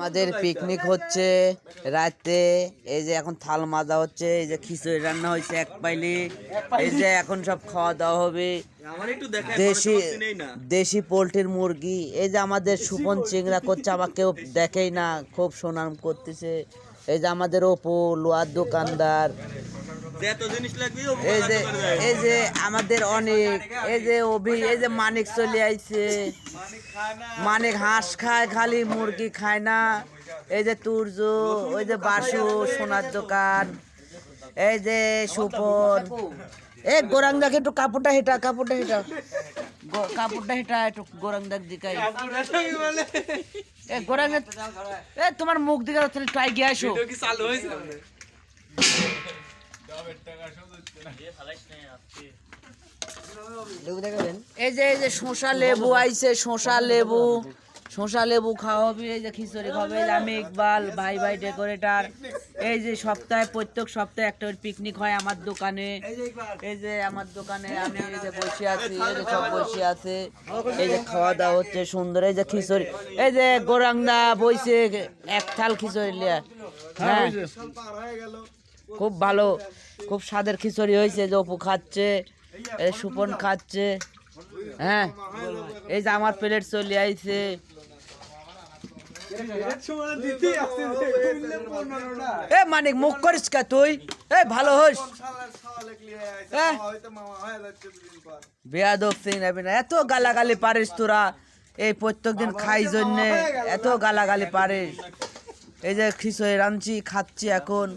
আমাদের পিকনিক হচ্ছে রাতে। এই যে এখন থাল মাজা হচ্ছে, এই যে খিচুড়ি রান্না হয়েছে এক পাইলি, এই যে এখন সব খাওয়া দাওয়া হবে। দেশি দেশি পোলট্রির মুরগি। এই যে আমাদের সুপন চিংড়া করছে, আমাকে কেউ দেখেই না, খুব সুনাম করতেছে। এই যে আমাদের অপু লোহার দোকানদার। এই যে আমাদের অনেক, এই যে অভি, এই যে মানিক চলে আইছে। মানিক হাঁস খায় খালি, মুরগি খায় না। এই যে তুর্য, ওই যে বাসু সোনার দোকান, এই যে সুপন। এই গোরাংদাকে একটু কাপড়টা হেঁটা, কাপড়টা হেঁটা, কাপড়টা হেঁটা একটু গোরাংদাক দিকাই। এ গোরাংদা, এ তোমার মুখ দিকে ট্রাই গিয়ে আসো। এই যে শসা লেবু আইছে, শসা লেবু খাওয়া হবে। এই যে খিচুড়ি খাবে। আমি ইকবাল ভাই ডেকোরেটর। এই যে প্রত্যেক সপ্তাহে একটা পিকনিক হয় আমার দোকানে। এই যে আমার দোকানে আমি এই যে বসে আছি, এই যে সব বসে আছে, এই যে খাওয়া দাওয়া হচ্ছে সুন্দর। এই যে খিচুড়ি, এই যে গোরাংদা বইছে এক থাল খিচুড়ি লিয়া। হ্যাঁ, খুব ভালো, খুব স্বাদের খিচুড়ি হয়েছে। যে অপু খাচ্ছে, এই সুপন খাচ্ছে। হ্যাঁ, এই যে আমার প্লেট চলে আইছে। এ মানিক মুখ করিস কা তুই? এ ভালো হোস, বেয়াদব সিং না। এত গালাগালি পারিস তোরা? এই প্রত্যেকদিন খাই জন্য এত গালাগালি পারিস? এই যে খিচুড়ি রাঁধছি, খাচ্ছি এখন।